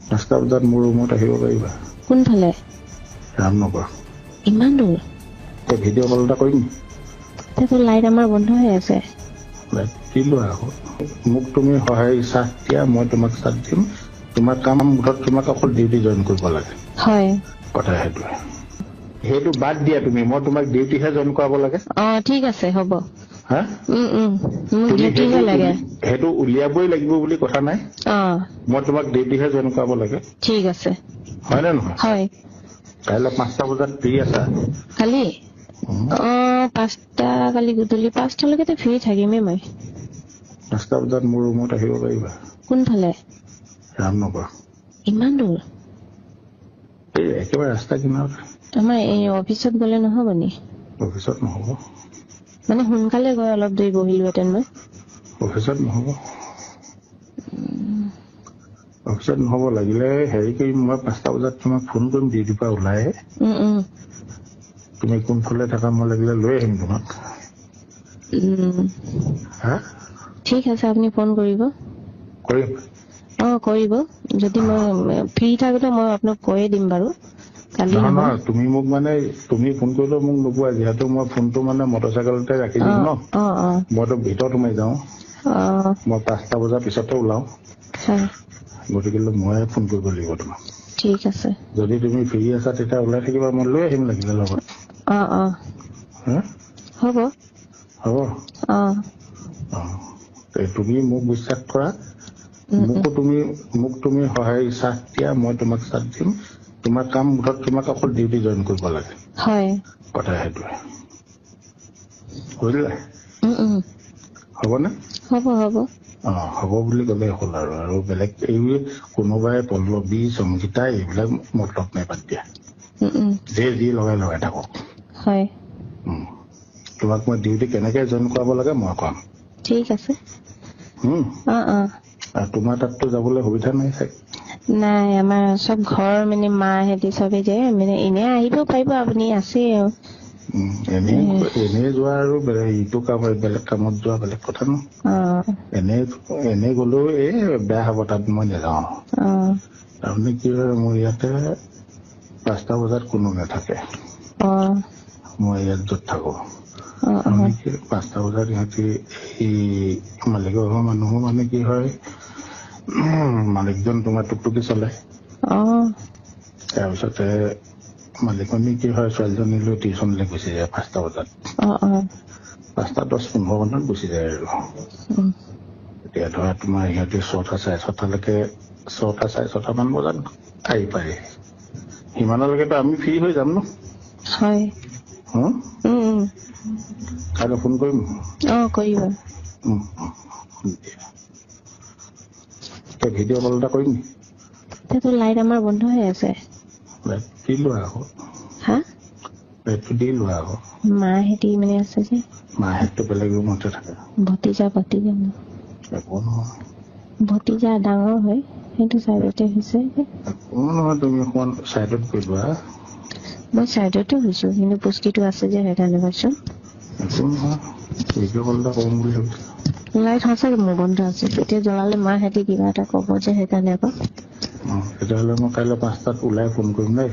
5টা বজাত মোৰ ৰুমত আহিব পাৰিবা? কোনফালে? ৰামনগৰ। ইমান দূৰ? ভিডিঅ' কল এটা কৰিম। তো লাইট আমাৰ বন্ধ হৈ আছে। লাইট দিলো আকৌ। মোক তুমি সহায় চাহ দিয়া, মই তোমাক চাহ দিম। তোমাৰ কাম মুঠত তোমাক অকল ডিউটি জইন কৰিব লাগে। হয়। কথা সেইটোৱে। সেইটো বাদ দিয়া তুমি, মই তোমাক ডিউটিহে জইন কৰাব লাগে। ঠিক আছে হ'ব। হা? মোক ডিউটিহে লাগে। সেইটো উলিয়াবই লাগিব বুলি কথা নাই। মই তোমাক ডিউটিহে জইন কৰাব লাগে। ঠিক আছে। হয় নে নহয়? হয়। কাইলৈ 5টা বজাত ফ্ৰী আছা? কালি 5টা, কালি গধূলি 5টালৈকে ফ্ৰী থাকিমেই মই। 5টা বজাত মোৰ ৰুমত আহিব পাৰিবা? কোনফালে? ৰামনগৰ। ইমান দূৰ? এই একেবাৰে ৰাস্তা কিনাৰত। আমাৰ এই অফিচত গ'লে নহ'ব নি? অফিচত নহ'ব। মানে সোনকালে গৈ অলপ দেৰি বহিলোহেঁতেন মই। অফিচত নহ'ব। অফিচত নহ'ব। লাগিলে হেৰি কৰিম, মই 5টা বজাত তোমাক ফোন কৰিম ডিউটিৰ পৰা ওলাই। তুমি কোনফালে থাকা মই লাগিলে লৈ আহিম তোমাক। হা? ঠিক আছে, আপুনি ফোন কৰিব। কৰিম? কৰিব। যদি মই ফ্ৰী থাকোঁতে মই আপোনাক কৈয়ে দিম বাৰু। নহয়, তুমি মোক মানে তুমি ফোন কৰিলেও মোক নোপোৱা, যিহেতু মই ফোনটো মানে মটৰচাইকেলতে ৰাখি দিম ন। মইতো ভিতৰত সোমাই যাওঁ। মই 5টা বজাৰ পিছতে ওলাওঁ। গতিকে ময়ে ফোন কৰিব লাগিব তোমাক। ঠিক আছে। যদি তুমি ফ্ৰী আছা তেতিয়া ওলাই থাকিবা, মই লৈ আহিম লাগিলে লগত। হ'ব। হ'ব? তুমি মোক বিশ্বাস কৰা। মোক তুমি সহায় চাহ দিয়া, মই তোমাক চাহ দিম। তোমাৰ কাম মুঠত তোমাক অকল ডিউটি জইন কৰিব লাগে। হয়। কথা সেইটোৱে। বুজিলে? হ'বনে? হ'ব। হ'ব বুলি ক'লে হ'ল আৰু বেলেগ এই কোনোবাই পল্লৱী, সংগীতা এইবিলাক মতলব নাই, বাদ দিয়া। যি লগাই থাকক। হয়। তোমাক মই ডিউটি কেনেকে জইন কৰাব লাগে মই ক'ম। ঠিক আছে। আৰু তোমাৰ তাততো যাবলৈ সুবিধা নাই চাগে? নাই, আমাৰ চব ঘৰ মানে মাহেঁতি চবে যে মানে এনে আহিব পাৰিব, আপুনি আছে। এনেই যোৱা আৰু ইটো কাম বেলেগ কামত যোৱা বেলেগ কথা ন। এনেই গ'লেও বেয়া হ'ব, তাত মই নাযাওঁ। তাৰমানে কি হয়, মোৰ ইয়াতে 5টা বজাত কোনো নাথাকে। মই ইয়াত য'ত থাকো। 5টা বজাত সিহঁতি এই মালিকৰ ঘৰৰ মানুহো মানে কি হয়, মালিকজন তোমাৰ টুকটুকি চলে। তাৰপিছতে মালিকনী কি হয়, ছোৱালীজনী লৈ টিউচনলৈ গুচি যায় 5টা বজাত। 5টা 10-15 মিনিটত গুচি যায় আৰু। এতিয়া ধৰা তোমাৰ সিহঁতি 6টা 6:30লৈকে 6টা 6:30মান বজাত আহি পায়। সিমানলৈকেতো আমি ফ্ৰী হৈ যাম ন। হয়। কাইলৈ ফোন কৰিম? কৰিব। ভিডিঅ' কল এটা কৰিম? তো লাইট আমাৰ বন্ধ হৈ আছে। লাইট দি লোৱা আকৌ। লাইটটো দি লোৱা আকৌ। মাহেঁতি মানে আছে যে। মাহেঁতটো বেলেগ ৰুমতে থাকে। ভতিজা একো নহয়। ভতিজা ডাঙৰ হয়, সেইটো চাইডতে হৈছে। একো নহয়, তুমি অকণমান চাইডত গৈ লোৱা। মই চাইডতে হৈছো, কিন্তু পুষ্টিটো আছে যে সেইকাৰণে কৈছো। একো নহয়, ভিডিঅ' কল এটা কৰিম বুলি ভাবিছো। লাইট সঁচাকে মোৰ বন্ধ আছে, এতিয়া জ্বলালে মাহেঁতি কিবা এটা ক'ব যে সেইকাৰণে আকৌ। তেতিয়াহ'লে মই কাইলৈ 5টাত ওলাই ফোন কৰিম দেই।